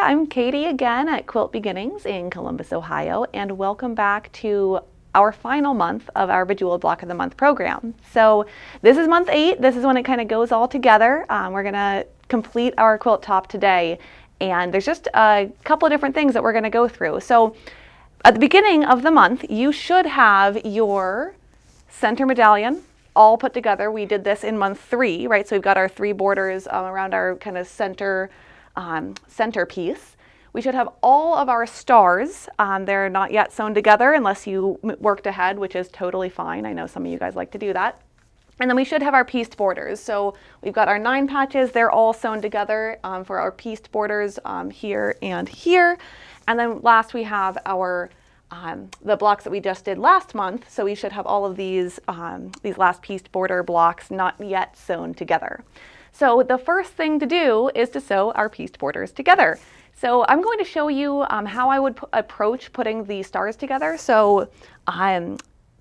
I'm Katie again at Quilt Beginnings in Columbus, Ohio, and welcome back to our final month of our Bejeweled Block of the Month program. So this is month 8. This is when it kind of goes all together. We're going to complete our quilt top today, and there's just a couple of different things that we're going to go through. So at the beginning of the month, you should have your center medallion all put together. We did this in month 3, right? So we've got our 3 borders around our kind of centerpiece. We should have all of our stars. They're not yet sewn together unless you worked ahead, which is totally fine. I know some of you guys like to do that. And then we should have our pieced borders. So we've got our 9 patches. They're all sewn together for our pieced borders here and here. And then last we have our the blocks that we just did last month. So we should have all of these last pieced border blocks not yet sewn together. So the first thing to do is to sew our pieced borders together. So I'm going to show you how I would approach putting the stars together. So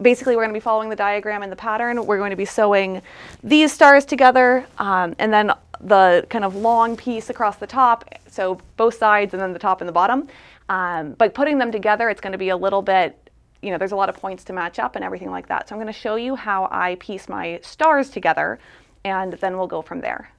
basically we're going to be following the diagram and the pattern. We're going to be sewing these stars together and then the kind of long piece across the top, so both sides and then the top and the bottom. But putting them together, it's going to be a little bit, there's a lot of points to match up and everything like that. So I'm going to show you how I piece my stars together, and then we'll go from there.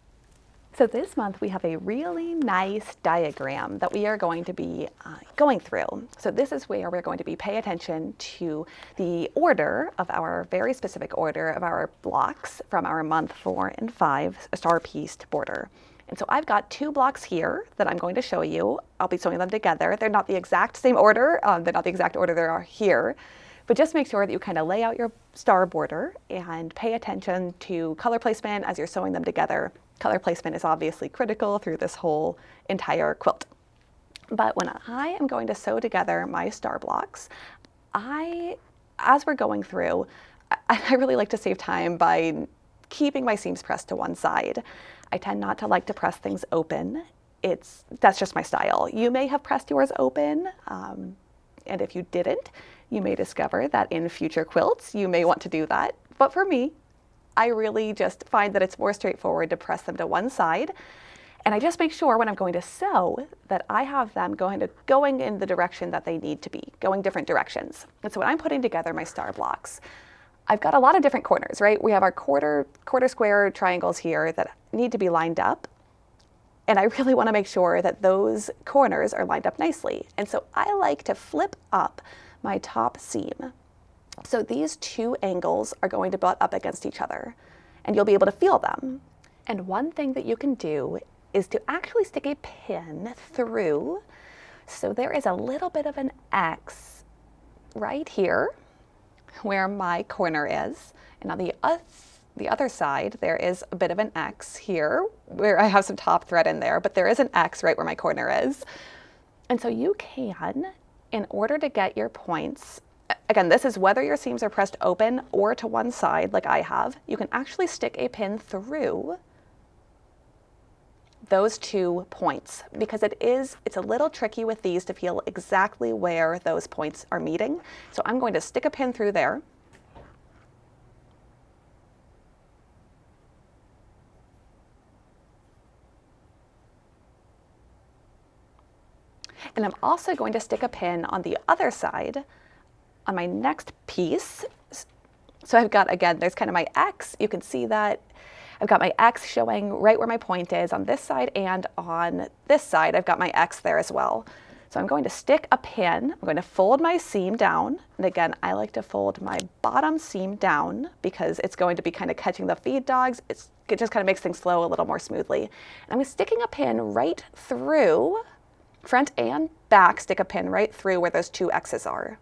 So this month we have a really nice diagram that we are going to be going through. So this is where we're going to be paying attention to the order of our very specific order of our blocks from our month 4 and 5 star pieced border. And so I've got 2 blocks here that I'm going to show you. I'll be sewing them together. They're not the exact same order. They're not the exact order they are here. But just make sure that you kind of lay out your star border and pay attention to color placement as you're sewing them together. Color placement is obviously critical through this whole entire quilt. But when I am going to sew together my star blocks, as we're going through, I really like to save time by keeping my seams pressed to one side. I tend not to like to press things open. That's just my style. You may have pressed yours open, and if you didn't, you may discover that in future quilts you may want to do that. But for me, I really just find that it's more straightforward to press them to one side. And I just make sure when I'm going to sew that I have them going in the direction that they need to be, going different directions. And so when I'm putting together my star blocks, I've got a lot of different corners, right? We have our quarter square triangles here that need to be lined up. And I really want to make sure that those corners are lined up nicely. And so I like to flip up my top seam. So these 2 angles are going to butt up against each other, and you'll be able to feel them. And one thing that you can do is to actually stick a pin through. So there is a little bit of an X right here where my corner is. And on the other side, there is a bit of an X here where I have some top thread in there, but there is an X right where my corner is. And so you can, in order to get your points, again, this is whether your seams are pressed open or to one side like I have, you can actually stick a pin through those 2 points because it's a little tricky with these to feel exactly where those points are meeting. So I'm going to stick a pin through there. And I'm also going to stick a pin on the other side on my next piece. So I've got, again, there's kind of my X. You can see that I've got my X showing right where my point is on this side, and on this side I've got my X there as well. So I'm going to stick a pin. I'm going to fold my seam down. And again, I like to fold my bottom seam down because it's going to be kind of catching the feed dogs. It just kind of makes things flow a little more smoothly. And I'm sticking a pin right through, front and back, stick a pin right through where those 2 X's are.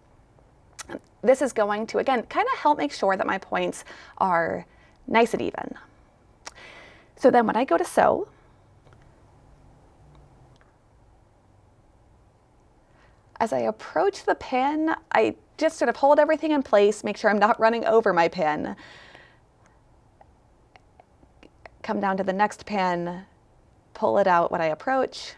This is going to, again, kind of help make sure that my points are nice and even. So then when I go to sew, as I approach the pin, I just sort of hold everything in place, make sure I'm not running over my pin. Come down to the next pin, pull it out when I approach.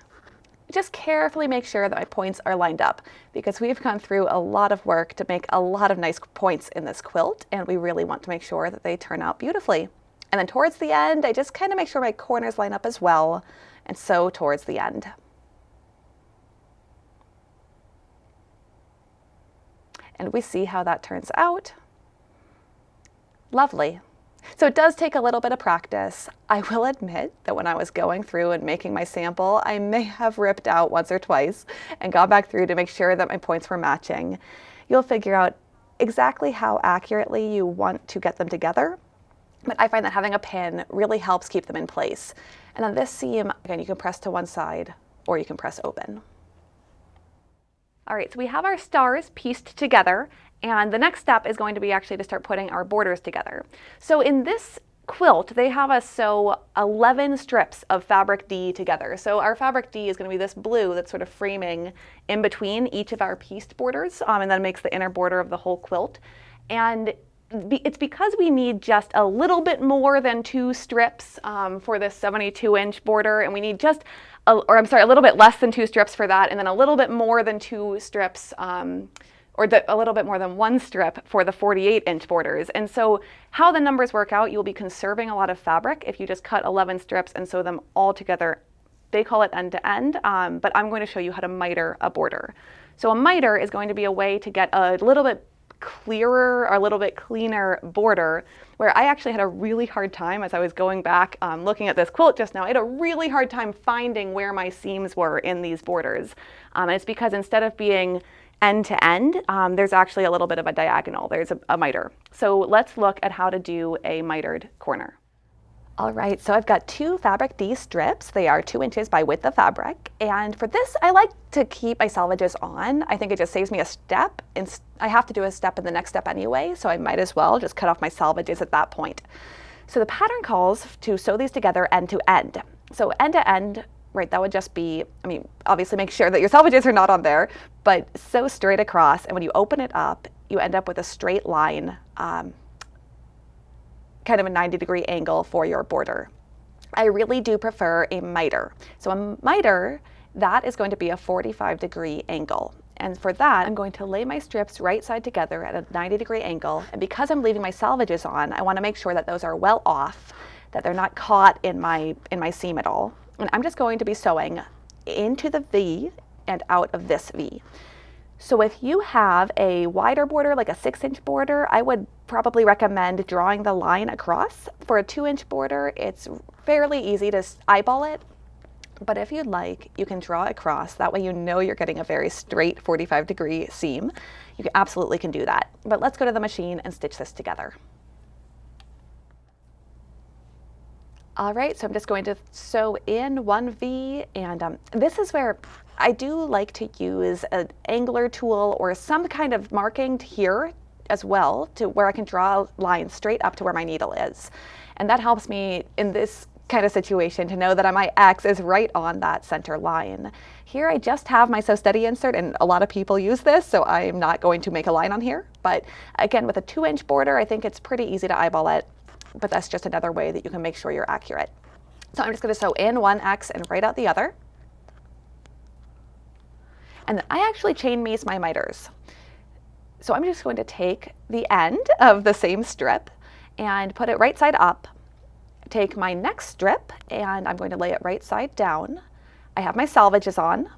Just carefully make sure that my points are lined up because we've gone through a lot of work to make a lot of nice points in this quilt, and we really want to make sure that they turn out beautifully. And then towards the end, I just kind of make sure my corners line up as well, and sew towards the end. And we see how that turns out. Lovely. So it does take a little bit of practice. I will admit that when I was going through and making my sample, I may have ripped out once or twice and gone back through to make sure that my points were matching. You'll figure out exactly how accurately you want to get them together, but I find that having a pin really helps keep them in place. And on this seam, again, you can press to one side or you can press open. All right, so we have our stars pieced together, and the next step is going to be actually to start putting our borders together. So in this quilt, they have us sew 11 strips of fabric D together. So our fabric D is going to be this blue that's sort of framing in between each of our pieced borders, and then makes the inner border of the whole quilt. And it's because we need just a little bit more than 2 strips for this 72-inch border, and we need just a little bit less than 2 strips for that, and then a little bit more than 2 strips, a little bit more than 1 strip for the 48-inch borders. And so how the numbers work out, you'll be conserving a lot of fabric if you just cut 11 strips and sew them all together. They call it end to end, but I'm going to show you how to miter a border. So a miter is going to be a way to get a little bit clearer or a little bit cleaner border, where I actually had a really hard time as I was going back looking at this quilt just now. I had a really hard time finding where my seams were in these borders. And it's because instead of being end to end, there's actually a little bit of a diagonal. There's a miter. So let's look at how to do a mitered corner. All right, so I've got 2 fabric D strips. They are 2 inches by width of fabric. And for this, I like to keep my salvages on. I think it just saves me a step. And I have to do a step in the next step anyway, so I might as well just cut off my salvages at that point. So the pattern calls to sew these together end to end. So end to end, right, that would just be, obviously make sure that your salvages are not on there, but sew straight across. And when you open it up, you end up with a straight line, kind of a 90-degree angle for your border. I really do prefer a miter. So a miter, that is going to be a 45-degree angle. And for that, I'm going to lay my strips right side together at a 90-degree angle. And because I'm leaving my salvages on, I want to make sure that those are well off, that they're not caught in my seam at all. And I'm just going to be sewing into the V and out of this V. So if you have a wider border, like a 6-inch border, I would probably recommend drawing the line across. For a 2-inch border, it's fairly easy to eyeball it. But if you'd like, you can draw across. That way you know you're getting a very straight 45-degree seam. You absolutely can do that. But let's go to the machine and stitch this together. All right, so I'm just going to sew in one V, and this is where I do like to use an angler tool or some kind of marking here as well, to where I can draw a line straight up to where my needle is. And that helps me in this kind of situation to know that my X is right on that center line. Here I just have my Sew Steady insert, and a lot of people use this, so I'm not going to make a line on here. But again, with a 2-inch border, I think it's pretty easy to eyeball it. But that's just another way that you can make sure you're accurate. So I'm just going to sew in one X and right out the other. And then I actually chain meese my miters. So I'm just going to take the end of the same strip and put it right side up. Take my next strip and I'm going to lay it right side down. I have my salvages on.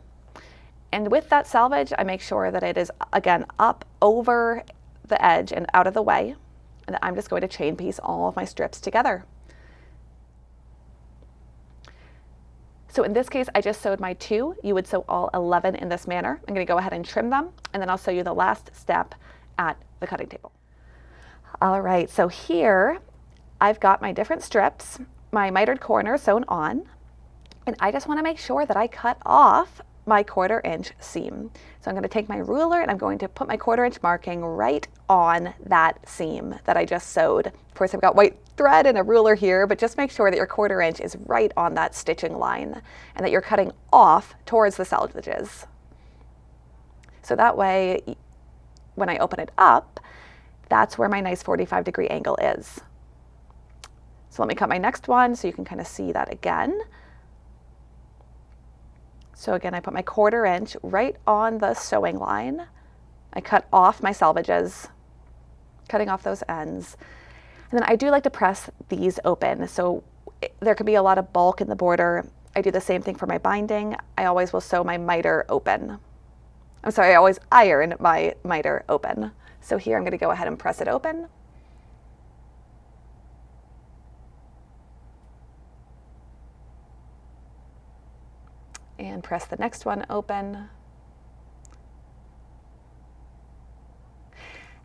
And with that salvage, I make sure that it is, again, up over the edge and out of the way. And I'm just going to chain piece all of my strips together. So in this case, I just sewed my 2. You would sew all 11 in this manner. I'm going to go ahead and trim them, and then I'll show you the last step at the cutting table. All right, so here I've got my different strips, my mitered corner sewn on, and I just want to make sure that I cut off my 1/4-inch seam. So I'm going to take my ruler and I'm going to put my 1/4-inch marking right on that seam that I just sewed. Of course, I've got white thread and a ruler here, but just make sure that your 1/4-inch is right on that stitching line and that you're cutting off towards the salvages. So that way, when I open it up, that's where my nice 45-degree angle is. So let me cut my next one so you can kind of see that again. So again, I put my 1/4-inch right on the sewing line. I cut off my salvages, cutting off those ends. And then I do like to press these open. So there could be a lot of bulk in the border. I do the same thing for my binding. I always will sew my miter open. I'm sorry, I always iron my miter open. So here I'm going to go ahead and press it open. And press the next one open.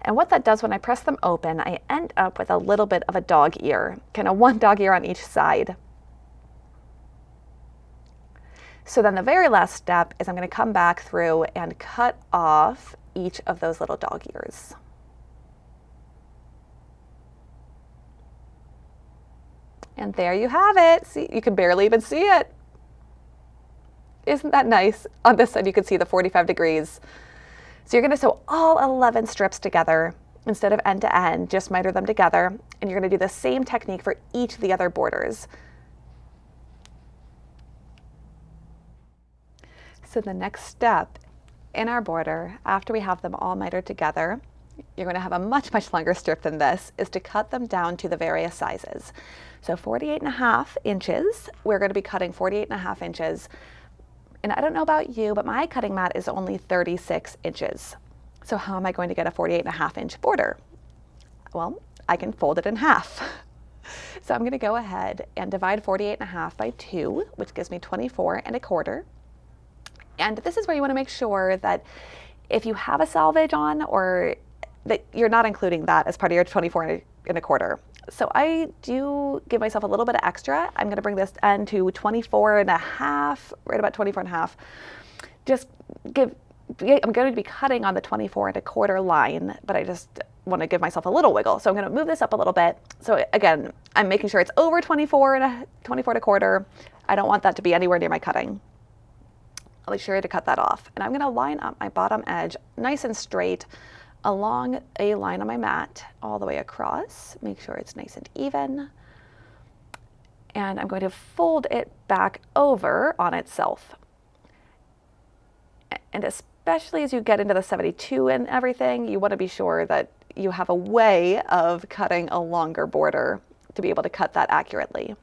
And what that does when I press them open, I end up with a little bit of a dog ear, kind of one dog ear on each side. So then the very last step is I'm going to come back through and cut off each of those little dog ears. And there you have it. See, you can barely even see it. Isn't that nice? On this side, you can see the 45 degrees. So you're going to sew all 11 strips together instead of end to end, just miter them together. And you're going to do the same technique for each of the other borders. So the next step in our border, after we have them all mitered together, you're going to have a much, much longer strip than this, is to cut them down to the various sizes. So 48.5 inches, we're going to be cutting 48.5 inches. And I don't know about you, but my cutting mat is only 36 inches. So how am I going to get a 48.5 inch border? Well, I can fold it in half. So I'm going to go ahead and divide 48.5 by 2, which gives me 24.25. And this is where you want to make sure that if you have a selvage on, or that you're not including that as part of your 24.25. So I do give myself a little bit of extra. I'm going to bring this end to 24.5, right about 24.5. I'm going to be cutting on the 24.25 line, but I just want to give myself a little wiggle. So I'm going to move this up a little bit. So again, I'm making sure it's over 24.25. I don't want that to be anywhere near my cutting. I'll be sure to cut that off. And I'm going to line up my bottom edge nice and straight along a line on my mat all the way across. Make sure it's nice and even. And I'm going to fold it back over on itself. And especially as you get into the 72 and everything, you want to be sure that you have a way of cutting a longer border to be able to cut that accurately.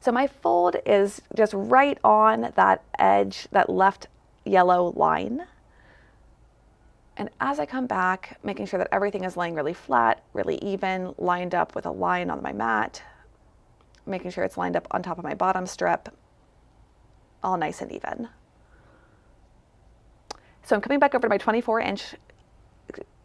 So my fold is just right on that edge, that left yellow line. And as I come back, making sure that everything is laying really flat, really even, lined up with a line on my mat, making sure it's lined up on top of my bottom strip, all nice and even. So I'm coming back over to my 24-inch.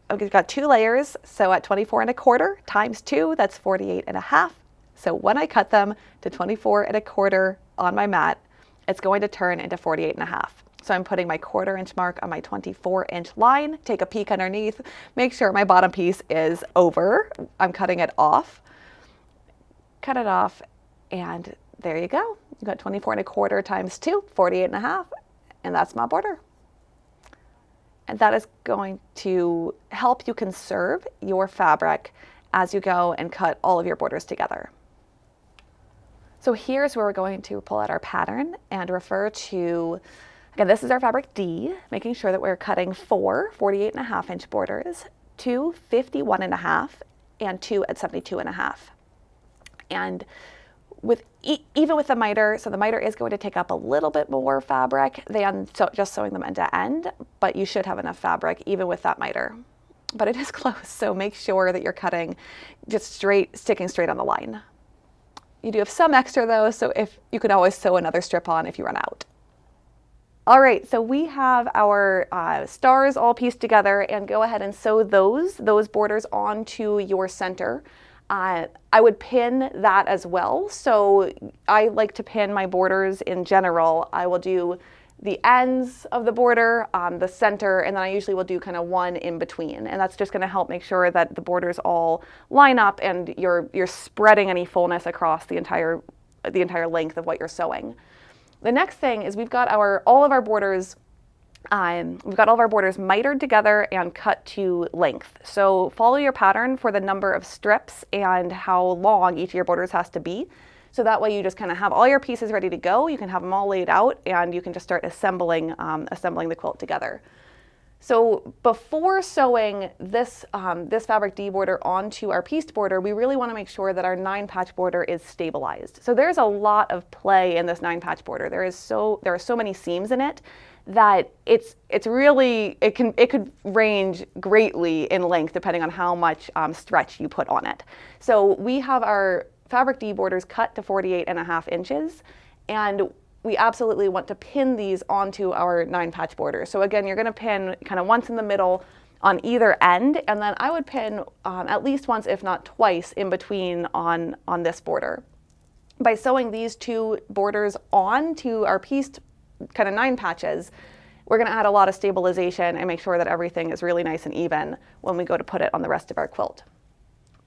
I've got 2 layers, so at 24.25 times 2, that's 48.5. So when I cut them to 24.25 on my mat, it's going to turn into 48.5. So I'm putting my 1/4 inch mark on my 24-inch line, take a peek underneath, make sure my bottom piece is over. I'm cutting it off. Cut it off, and there you go. You got 24.25 times 2, 48.5, and that's my border. And that is going to help you conserve your fabric as you go and cut all of your borders together. So here's where we're going to pull out our pattern and refer to, again, this is our fabric D, making sure that we're cutting 4 48.5 inch borders, 2 51.5, and 2 at 72.5. And even with the miter, so the miter is going to take up a little bit more fabric than just sewing them end to end, but you should have enough fabric even with that miter. But it is close, so make sure that you're cutting just straight, sticking straight on the line. You do have some extra though, so if you can always sew another strip on if you run out. All right, so we have our stars all pieced together, and go ahead and sew those borders onto your center. I would pin that as well. So I like to pin my borders in general. I will do the ends of the border, the center, and then I usually will do kind of one in between. And that's just going to help make sure that the borders all line up and you're spreading any fullness across the entire length of what you're sewing. The next thing is we've got all of our borders mitered together and cut to length. So follow your pattern for the number of strips and how long each of your borders has to be. So that way you just kind of have all your pieces ready to go. You can have them all laid out and you can just start assembling the quilt together. So before sewing this fabric D border onto our pieced border, we really want to make sure that our 9-patch border is stabilized. So there's a lot of play in this 9-patch border. There are so many seams in it that it could range greatly in length depending on how much stretch you put on it. So we have our fabric D borders cut to 48.5 inches, and we absolutely want to pin these onto our 9-patch border. So again, you're going to pin kind of once in the middle on either end, and then I would pin at least once, if not twice, in between on this border. By sewing these 2 borders on to our pieced kind of 9 patches, we're going to add a lot of stabilization and make sure that everything is really nice and even when we go to put it on the rest of our quilt.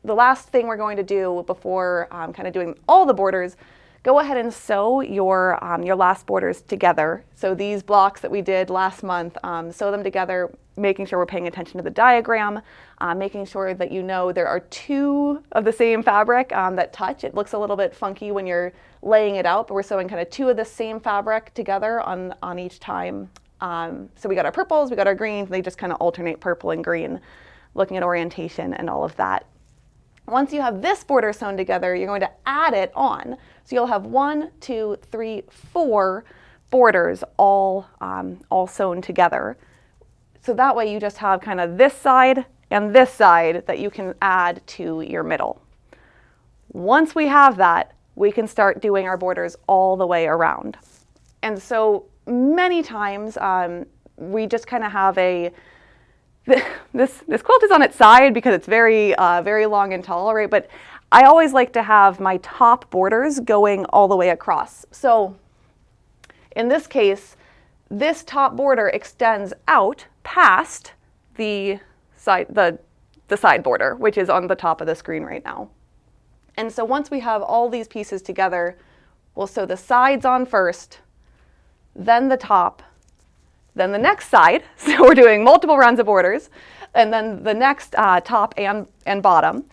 The last thing we're going to do before kind of doing all the borders, go ahead and sew your last borders together. So these blocks that we did last month, sew them together, making sure we're paying attention to the diagram, making sure that you know there are 2 of the same fabric that touch. It looks a little bit funky when you're laying it out, but we're sewing kind of 2 of the same fabric together on each time. So we got our purples, we got our greens, and they just kind of alternate purple and green, looking at orientation and all of that. Once you have this border sewn together, you're going to add it on. So you'll have 1, 2, 3, 4 borders all sewn together. So that way you just have kind of this side and this side that you can add to your middle. Once we have that, we can start doing our borders all the way around. And so many times we just kind of have this quilt is on its side because it's very long and tall, right? But I always like to have my top borders going all the way across. So in this case, this top border extends out past the side border, which is on the top of the screen right now. And so once we have all these pieces together, we'll sew the sides on first, then the top, then the next side. So we're doing multiple rounds of borders, and then the next top and bottom.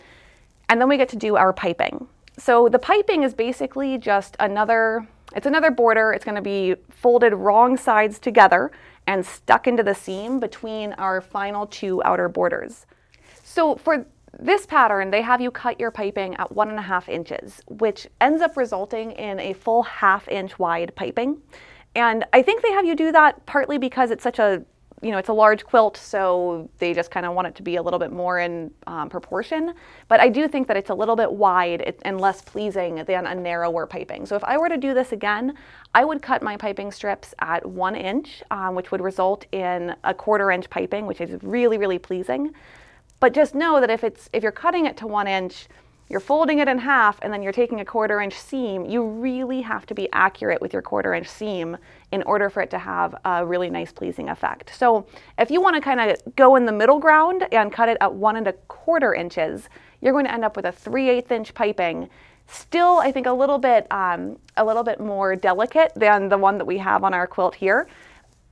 And then we get to do our piping. So the piping is basically just another border. It's going to be folded wrong sides together and stuck into the seam between our final 2 outer borders. So for this pattern, they have you cut your piping at 1.5 inches, which ends up resulting in a full 1/2 inch wide piping. And I think they have you do that partly because it's such a, it's a large quilt, so they just kind of want it to be a little bit more in proportion. But I do think that it's a little bit wide and less pleasing than a narrower piping. So if I were to do this again, I would cut my piping strips at 1 inch, which would result in a 1/4 inch piping, which is really, really pleasing. But just know that if you're cutting it to 1 inch, you're folding it in half, and then you're taking a 1/4 inch seam, you really have to be accurate with your 1/4 inch seam in order for it to have a really nice, pleasing effect. So if you want to kind of go in the middle ground and cut it at 1¼ inches, you're going to end up with a 3/8 inch piping. Still, I think a little bit more delicate than the one that we have on our quilt here,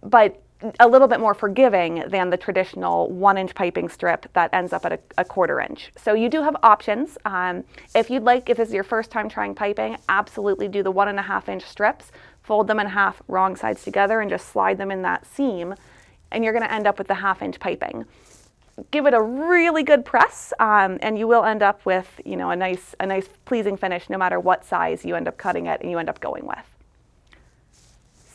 but a little bit more forgiving than the traditional 1 inch piping strip that ends up at a 1/4 inch. So you do have options. If this is your first time trying piping, absolutely do the 1.5 inch strips, fold them in half wrong sides together and just slide them in that seam, and you're going to end up with the 1/2 inch piping. Give it a really good press, and you will end up with a nice pleasing finish no matter what size you end up cutting it and you end up going with.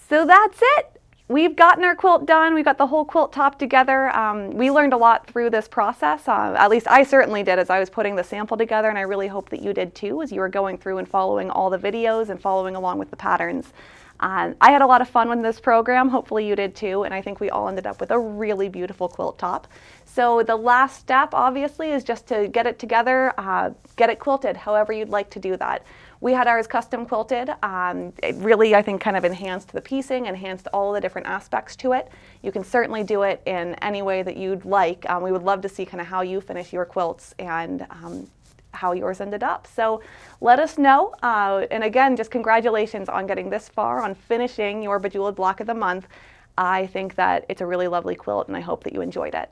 So that's it. We've gotten our quilt done. We got the whole quilt top together. We learned a lot through this process. At least I certainly did as I was putting the sample together, and I really hope that you did too as you were going through and following all the videos and following along with the patterns. I had a lot of fun with this program. Hopefully you did too, and I think we all ended up with a really beautiful quilt top. So the last step, obviously, is just to get it together, get it quilted, however you'd like to do that. We had ours custom quilted. It really, I think, kind of enhanced the piecing, enhanced all the different aspects to it. You can certainly do it in any way that you'd like. We would love to see kind of how you finish your quilts and how yours ended up. So let us know. And again, just congratulations on getting this far, on finishing your Bejeweled block of the month. I think that it's a really lovely quilt, and I hope that you enjoyed it.